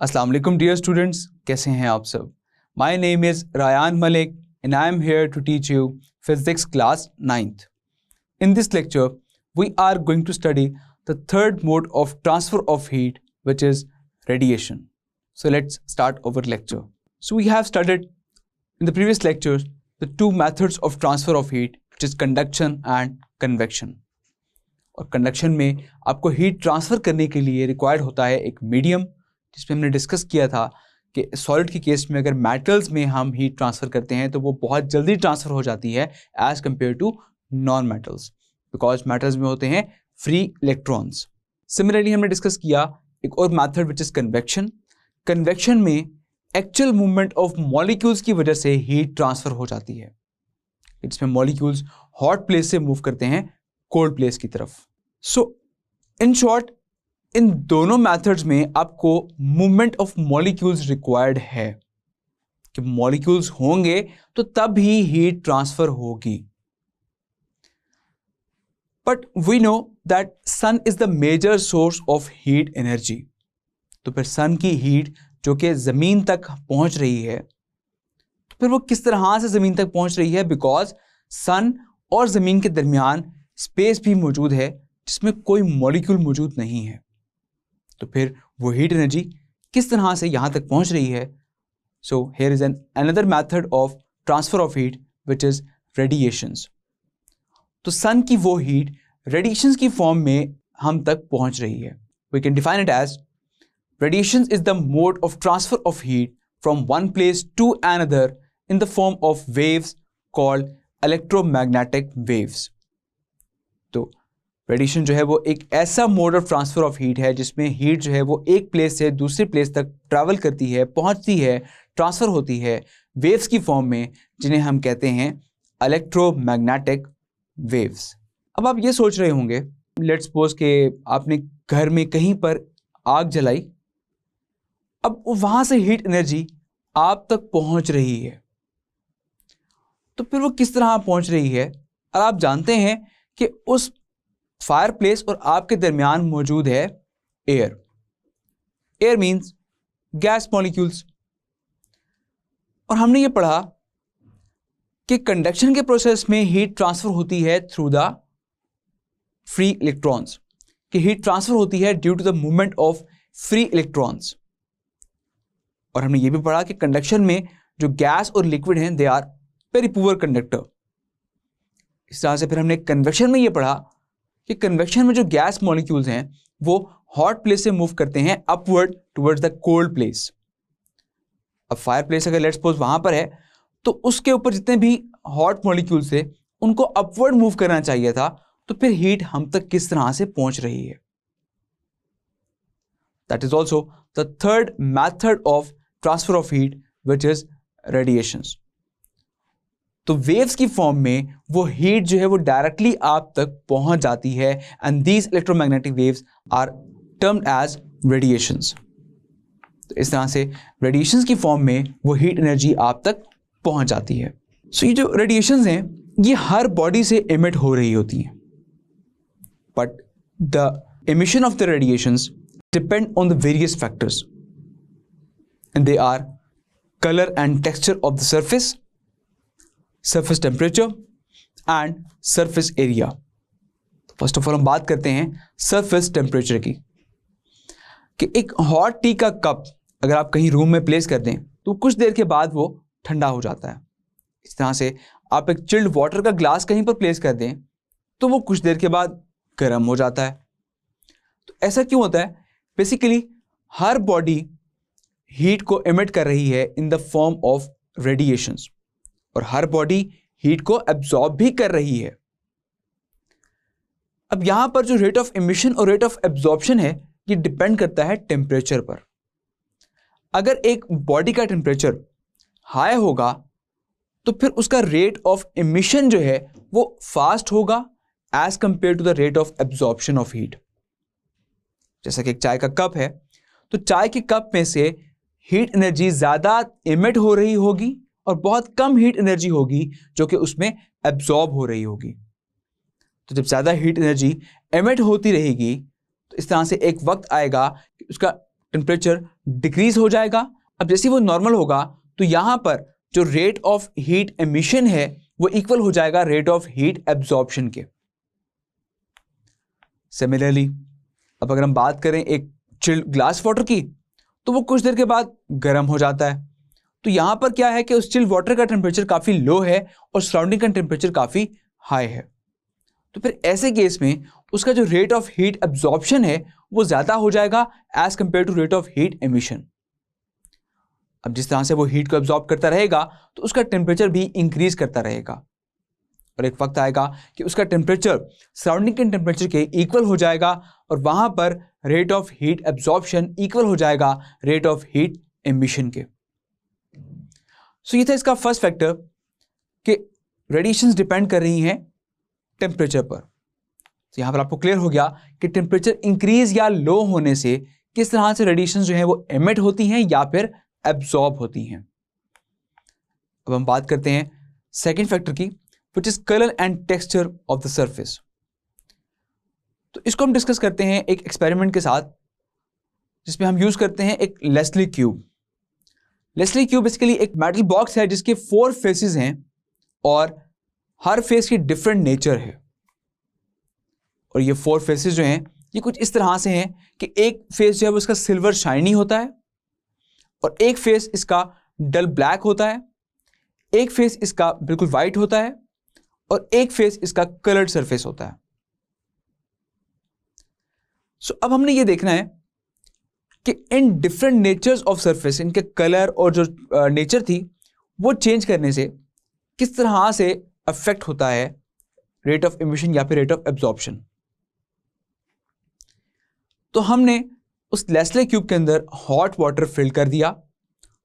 अस्सलाम वालेकुम dear students, कैसे हैं आप सब। My name is Rayan Malik and I am here to teach you physics class 9th. In this lecture, we are going to study the third mode of transfer of heat, which is radiation. So let's start our lecture. So we have studied in the previous lectures the two methods of transfer of heat, which is conduction and convection. और conduction में आपको heat transfer करने के लिए required होता है एक medium, जिसमें हमने डिस्कस किया था कि सॉलिड की केस में अगर मेटल्स में हम हीट ट्रांसफ़र करते हैं तो वो बहुत जल्दी ट्रांसफ़र हो जाती है as compared to non metals, because metals में होते हैं फ्री इलेक्ट्रॉन्स. सिमिलरली हमने डिस्कस किया एक और method which is convection. Convection में एक्चुअल मूवमेंट ऑफ मॉलिक्यूल्स की वजह से हीट ट्रांसफ़र हो जाती है, जिसमें मॉलिक्यूल्स हॉट प्लेस से मूव करते हैं कोल्ड प्लेस की तरफ. सो इन शॉर्ट, इन दोनों मेथड्स में आपको मूवमेंट ऑफ मॉलिक्यूल्स रिक्वायर्ड है कि मॉलिक्यूल्स होंगे तो तब ही हीट ट्रांसफर होगी. But we know that sun is the major source of heat energy. तो फिर सन की हीट जो कि ज़मीन तक पहुंच रही है, तो फिर वो किस तरह से ज़मीन तक पहुंच रही है, बिकॉज सन और ज़मीन के दरमियान स्पेस भी मौजूद है जिसमें कोई मॉलिक्यूल मौजूद नहीं है. तो फिर वो हीट एनर्जी किस तरह से यहाँ तक पहुँच रही है. So here is another method of transfer of heat which is radiations. तो सन की वो हीट रेडिएशंस की फॉर्म में हम तक पहुँच रही है. We can define it as radiations is the mode of transfer of heat from one place to another in the form of waves called electromagnetic waves. तो रेडिएशन जो है वो एक ऐसा mode of transfer of heat है जिसमें heat जो है वो एक प्लेस से दूसरी प्लेस तक ट्रैवल करती है, पहुंचती है, ट्रांसफ़र होती है वेव्स की फॉर्म में, जिन्हें हम कहते हैं इलेक्ट्रोमैग्नेटिक वेव्स. अब आप ये सोच रहे होंगे, लेट्स सपोज कि आपने घर में कहीं पर आग जलाई, अब वहाँ से हीट एनर्जी आप तक पहुँच रही है, तो फिर वो किस तरह पहुँच रही है. और आप जानते हैं कि उस फायर प्लेस और आपके दरमियान मौजूद है air. Air means gas molecules. और हमने ये पढ़ा कि कंडक्शन के प्रोसेस में हीट ट्रांसफर होती है थ्रू द फ्री इलेक्ट्रॉन्स, कि हीट ट्रांसफर होती है due to the movement of free electrons. और हमने ये भी पढ़ा कि कंडक्शन में जो गैस और लिक्विड हैं they are very poor conductor. इस तरह से फिर हमने कन्वेक्शन में ये पढ़ा कि कन्वेक्शन में जो गैस मॉलिक्यूल्स हैं वो हॉट प्लेस से मूव करते हैं upward towards the cold place. अब फायर प्लेस अगर लेट्स सपोज वहां पर है तो उसके ऊपर जितने भी हॉट मॉलिक्यूल्स थे उनको अपवर्ड मूव करना चाहिए था, तो फिर हीट हम तक किस तरह से पहुंच रही है. That is also the third method of transfer of heat which is radiations. तो वेव्स की फॉर्म में वो हीट जो है वो डायरेक्टली आप तक पहुंच जाती है, and these electromagnetic waves are termed as radiations. तो इस तरह से रेडिएशंस की फॉर्म में वो हीट एनर्जी आप तक पहुंच जाती है. सो ये जो रेडिएशंस हैं ये हर बॉडी से एमिट हो रही होती हैं, but the emission of the radiations depend on the various factors, and they are color and texture of the surface, surface temperature and surface area. First of all हम बात करते हैं सरफेस टेम्परेचर की, कि एक हॉट टी का cup अगर आप कहीं रूम में प्लेस कर दें तो कुछ देर के बाद वो ठंडा हो जाता है. इस तरह से आप एक चिल्ड वाटर का ग्लास कहीं पर प्लेस कर दें तो वो कुछ देर के बाद गर्म हो जाता है. तो ऐसा क्यों होता है? बेसिकली हर बॉडी हीट को एमिट कर रही है इन द फॉर्म ऑफ रेडिएशंस, और हर बॉडी हीट को एब्जॉर्ब भी कर रही है. अब यहां पर जो रेट ऑफ एमिशन और रेट ऑफ एब्जॉर्प्शन है ये डिपेंड करता है टेम्परेचर पर. अगर एक बॉडी का टेम्परेचर हाई होगा तो फिर उसका रेट ऑफ एमिशन जो है वो फास्ट होगा as compare to the rate of absorption of heat. जैसा कि एक चाय का कप है, तो चाय के कप में से हीट एनर्जी ज्यादा एमिट हो रही होगी और बहुत कम हीट एनर्जी होगी जो कि उसमें एब्जॉर्ब हो रही होगी. तो जब ज़्यादा हीट एनर्जी एमिट होती रहेगी तो इस तरह से एक वक्त आएगा कि उसका टेम्परेचर डिक्रीज हो जाएगा। अब जैसे वो नॉर्मल होगा तो यहाँ पर जो रेट ऑफ हीट एमिशन है वो इक्वल हो जाएगा रेट ऑफ हीट एब्जॉर्प्शन के। सिमिलरली अब अगर हम बात करें एक चिल्ड ग्लास वाटर की, तो वो कुछ देर के बाद गर्म हो जाता है। तो यहां पर क्या है कि उस चिल्ड वाटर का टेम्परेचर काफी लो है और सराउंडिंग का टेम्परेचर काफी हाई है। तो फिर ऐसे केस में उसका जो रेट ऑफ हीट एब्जॉर्प्शन है वो ज्यादा हो जाएगा as compare to rate of heat emission. अब जिस तरह से वो हीट को एब्जॉर्ब करता रहेगा तो उसका टेम्परेचर भी इंक्रीज करता रहेगा और एक वक्त आएगा कि उसका टेम्परेचर सराउंडिंग के टेम्परेचर के इक्वल हो जाएगा और वहां पर rate of heat absorption equal हो जाएगा रेट ऑफ हीट एमिशन के। सो ये था इसका फर्स्ट फैक्टर कि रेडिएशंस डिपेंड कर रही हैं टेम्परेचर पर। तो यहां पर आपको क्लियर हो गया कि टेम्परेचर इंक्रीज या लो होने से किस तरह से रेडिएशंस जो है वो एमिट होती हैं या फिर एब्जॉर्ब होती हैं। अब हम बात करते हैं सेकंड फैक्टर की, which is colour and texture of the surface. तो इसको हम डिस्कस करते हैं एक एक्सपेरिमेंट के साथ जिसमें हम यूज करते हैं एक Leslie cube. Leslie cube basically एक मेटल बॉक्स है जिसके 4 फेसेस हैं और हर फेस की डिफरेंट नेचर है। और ये 4 फेसेस जो हैं ये कुछ इस तरह से हैं कि एक फेस जो है वो इसका सिल्वर शाइनी होता है और एक फेस इसका डल ब्लैक होता है, एक फेस इसका बिल्कुल वाइट होता है और एक फेस इसका कलर्ड सरफेस होता है। सो अब हमने ये देखना है कि इन डिफरेंट नेचर्स ऑफ सरफेस, इनके कलर और जो नेचर थी वो चेंज करने से किस तरह से अफेक्ट होता है रेट ऑफ एमिशन या फिर रेट ऑफ एब्जॉर्प्शन। तो हमने उस लेस्ले क्यूब के अंदर हॉट वाटर फिल कर दिया।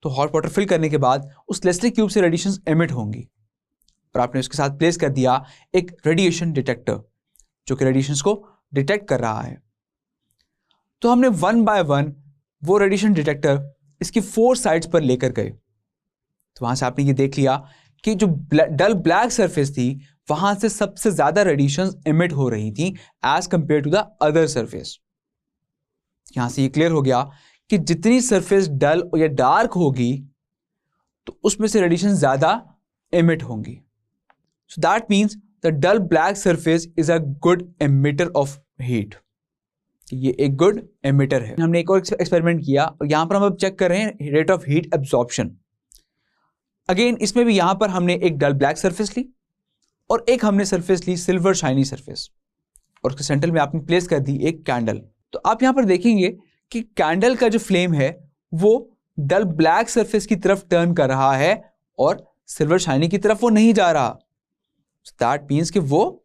तो हॉट वाटर फिल करने के बाद उस लेस्ले क्यूब से रेडिएशंस एमिट होंगी और आपने उसके साथ प्लेस कर दिया एक रेडिएशन डिटेक्टर जो कि रेडिएशंस को डिटेक्ट कर रहा है। तो हमने 1 बाय 1 वो रेडिएशन डिटेक्टर इसकी 4 साइड्स पर लेकर गए। तो वहां से आपने ये देख लिया कि जो डल ब्लैक सरफेस थी वहां से सबसे ज्यादा रेडिएशंस एमिट हो रही थी as compare to the other surface. यहां से ये क्लियर हो गया कि जितनी सरफेस डल या डार्क होगी तो उसमें से रेडिएशन ज्यादा एमिट होंगी। So that means the dull black surface is a good emitter of heat. ये एक गुड एमिटर है। हमने एक और एक्सपेरिमेंट किया और यहां पर हम अब चेक कर रहे हैं rate of heat absorption. Again इसमें भी यहां पर हमने एक डल ब्लैक सरफेस ली और एक हमने सरफेस ली सिल्वर शाइनी सरफेस और उसके सेंटर में आपने प्लेस कर दी एक कैंडल। तो आप यहां पर देखेंगे कि कैंडल का जो फ्लेम है वो डल ब्लैक सरफेस की तरफ टर्न कर रहा है और सिल्वर शाइनी की तरफ वो नहीं जा रहा। दैट मीन्स कि वो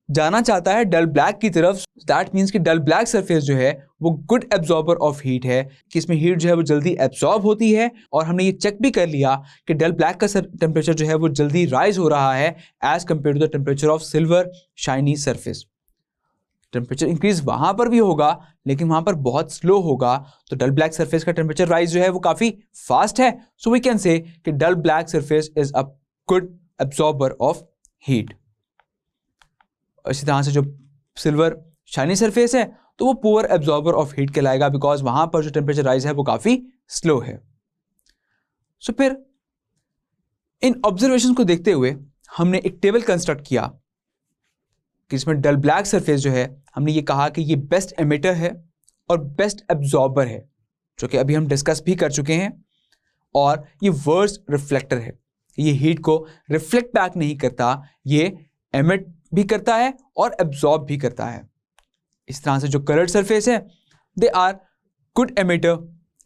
जाना चाहता है डल ब्लैक की तरफ। दैट मीन्स कि डल ब्लैक सरफेस जो है वो गुड एब्जॉर्बर ऑफ हीट है कि इसमें हीट जो है वो जल्दी एब्जॉर्ब होती है। और हमने ये चेक भी कर लिया कि डल ब्लैक का टेम्परेचर जो है वो जल्दी राइज हो रहा है as compare to the temperature of silver shiny surface. Temperature increase वहां पर भी होगा लेकिन वहां पर बहुत स्लो होगा। तो डल ब्लैक सरफेस का टेम्परेचर राइज जो है वो काफी फास्ट है। सो वी कैन से कि dull black surface is a good absorber of heat. इसी तरह से जो सिल्वर शाइनी सरफेस है तो वो पुअर एब्जॉर्बर ऑफ हीट कहलाएगा बिकॉज वहां पर जो टेम्परेचर राइज है वो काफी स्लो है। सो फिर इन ऑब्जर्वेशन को देखते हुए हमने एक टेबल कंस्ट्रक्ट किया कि इसमें डल ब्लैक सरफेस जो है हमने ये कहा कि ये बेस्ट एमिटर है और बेस्ट एब्जॉर्बर है, जो कि अभी हम डिस्कस भी कर चुके हैं। और ये वर्स्ट रिफ्लेक्टर है, ये हीट को रिफ्लेक्ट बैक नहीं करता, ये एमिट भी करता है और एब्जॉर्ब भी करता है। इस तरह से जो कलर्ड सरफेस है they are good emitter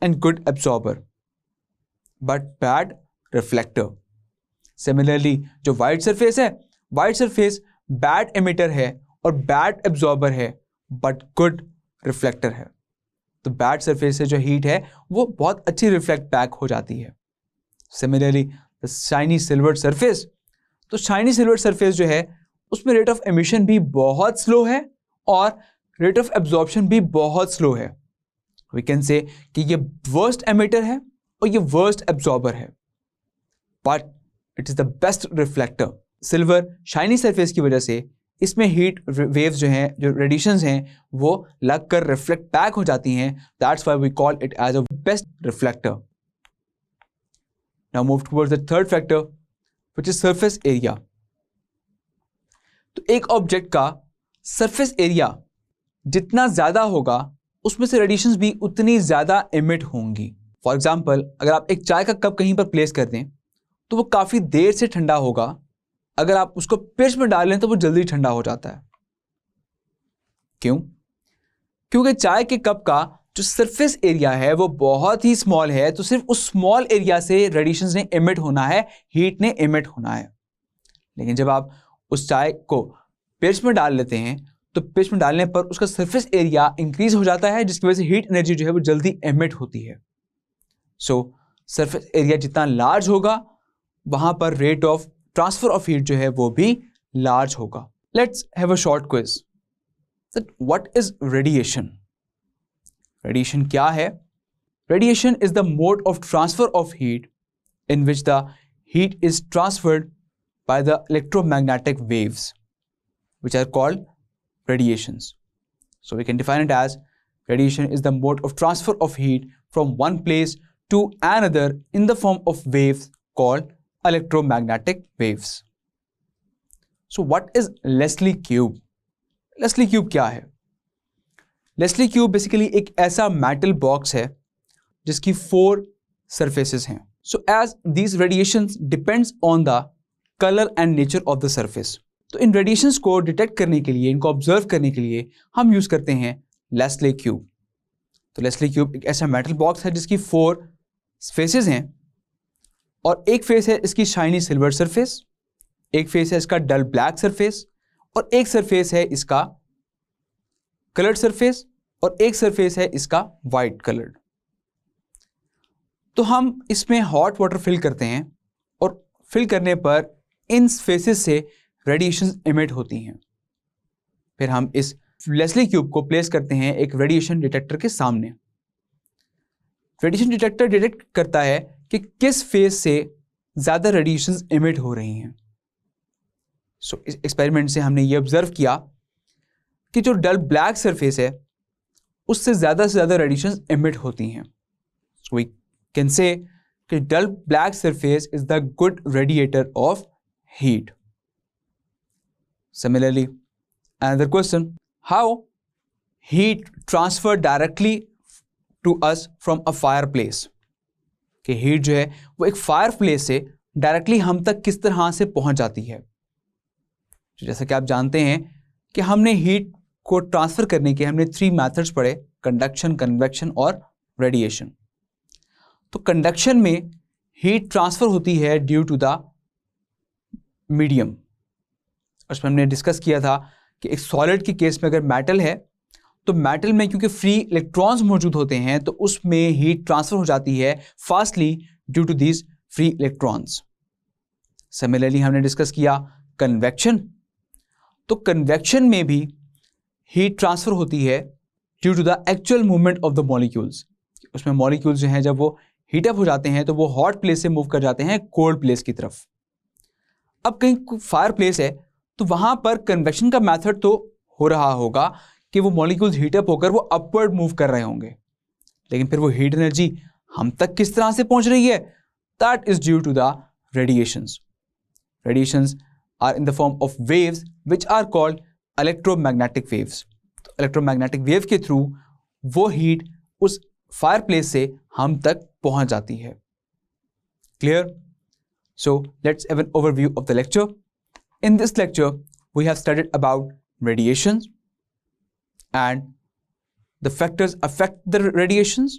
and good absorber but bad reflector. Similarly जो वाइट सरफेस है, वाइट सरफेस बैड एमिटर है और बैड एब्जॉर्बर है बट गुड रिफ्लेक्टर है। तो बैड सरफेस से जो हीट है वो बहुत अच्छी रिफ्लेक्ट बैक हो जाती है। Similarly the shiny silver surface, तो शाइनी सिल्वर सरफेस जो है उसमें रेट ऑफ एमिशन भी बहुत स्लो है और रेट ऑफ एब्जॉर्प्शन भी बहुत स्लो है। वी कैन से कि ये वर्स्ट एमिटर है और ये वर्स्ट एब्जॉर्बर है but it is the best reflector. Silver shiny surface की वजह से इसमें हीट वेव्स जो हैं, जो रेडिएशंस हैं, वो लगकर रिफ्लेक्ट बैक हो जाती हैं. That's why we call it as a best reflector. Now move towards the third factor which is surface area. तो एक ऑब्जेक्ट का सरफेस एरिया जितना ज्यादा होगा उसमें से रेडिएशंस भी उतनी ज्यादा एमिट होंगी. फॉर एग्जाम्पल, अगर आप एक चाय का कप कहीं पर प्लेस कर दें तो वो काफी देर से ठंडा होगा. अगर आप उसको फ्रिज में डाल लें तो वो जल्दी ठंडा हो जाता है. क्यों? क्योंकि चाय के कप का जो सरफेस एरिया है वो बहुत ही स्मॉल है, तो सिर्फ उस स्मॉल एरिया से रेडिएशंस ने एमिट होना है, हीट ने एमिट होना है. लेकिन जब आप उस चाय को फ्रिज में डाल लेते हैं तो फ्रिज में डालने पर उसका सरफेस एरिया इंक्रीज हो जाता है, जिसकी वजह से हीट एनर्जी जो है वो जल्दी एमिट होती है. सो सरफेस एरिया जितना लार्ज होगा वहां पर rate of transfer of heat जो है वो भी लार्ज होगा. Let's have a short quiz. What is radiation? Radiation क्या है? Radiation is the mode of transfer of heat in which the heat is transferred by the electromagnetic waves which are called radiations. So we can define it as radiation is the mode of transfer of heat from one place to another in the form of waves called electromagnetic waves. So what is Leslie cube? Leslie cube क्या है? Leslie cube basically एक ऐसा metal box है जिसकी 4 surfaces हैं. So as these radiations depends on the color and nature of the surface. तो इन radiations को detect करने के लिए, इनको ऑब्जर्व करने के लिए हम यूज करते हैं लेस्ली क्यूब. तो लेस्ली क्यूब एक ऐसा मेटल बॉक्स है जिसकी 4 फेसेस हैं, और एक फेस है इसकी शाइनी सिल्वर सरफेस, एक फेस है इसका डल ब्लैक सरफेस, और एक सरफेस है इसका कलर्ड सरफेस, और एक सरफेस है इसका वाइट कलर्ड. तो हम इसमें हॉट वाटर फिल करते हैं, और फिल करने पर इन फेसेस से रेडिएशन एमिट होती हैं. फिर हम इस लेस्ली क्यूब को प्लेस करते हैं एक रेडिएशन डिटेक्टर के सामने. रेडिएशन डिटेक्टर डिटेक्ट करता है कि किस फेस से ज्यादा रेडिएशन एमिट हो रही हैं. सो इस एक्सपेरिमेंट से हमने ये ऑब्जर्व किया कि जो डल ब्लैक सरफेस है उससे ज्यादा रेडिएशन एमिट होती हैं. सो वी कैन से कि dull black surface is the good radiator of heat. Similarly, another question, how heat transfer directly to us from a fireplace? कि हीट जो है वो एक फायरप्लेस से डायरेक्टली हम तक किस तरह से पहुंच जाती है. तो जैसा कि आप जानते हैं कि हमने हीट को ट्रांसफर करने के हमने 3 मेथड्स पढ़े, कंडक्शन, कन्वेक्शन और रेडिएशन. तो कंडक्शन में हीट ट्रांसफर होती है ड्यू टू द मीडियम. उसमें हमने डिस्कस किया था कि एक सॉलिड के केस में अगर मेटल है तो मेटल में क्योंकि फ्री इलेक्ट्रॉन्स मौजूद होते हैं तो उसमें हीट ट्रांसफर हो जाती है fastly due to these free electrons. Similarly हमने डिस्कस किया कन्वेक्शन. तो कन्वेक्शन में भी हीट ट्रांसफर होती है due to the actual movement of the molecules. उसमें मॉलिक्यूल्स जो हैं जब वो हीटअप हो जाते हैं तो वो हॉट प्लेस से मूव कर जाते हैं कोल्ड प्लेस की तरफ. अब कहीं फायर प्लेस है तो वहां पर कन्वेक्शन का मेथड तो हो रहा होगा कि वो मॉलिक्यूल्स हीटअप होकर वो अपवर्ड मूव कर रहे होंगे, लेकिन फिर वो हीट एनर्जी हम तक किस तरह से पहुंच रही है? That is due to the radiations. Radiations are in the form of waves which are called electromagnetic waves. तो इलेक्ट्रोमैग्नेटिक वेव के थ्रू वो हीट उस फायर प्लेस से हम तक पहुंच जाती है. Clear? So let's have an overview of the lecture. In this lecture, we have studied about radiations and the factors affect the radiations,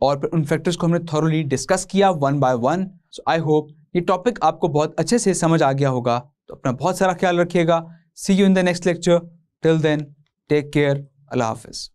और फिर उन factors को हमने thoroughly discuss किया one by one. So I hope ये topic आपको बहुत अच्छे से समझ आ गया होगा. तो अपना बहुत सारा ख्याल रखिएगा. See you in the next lecture. Till then, take care. Allah Hafiz.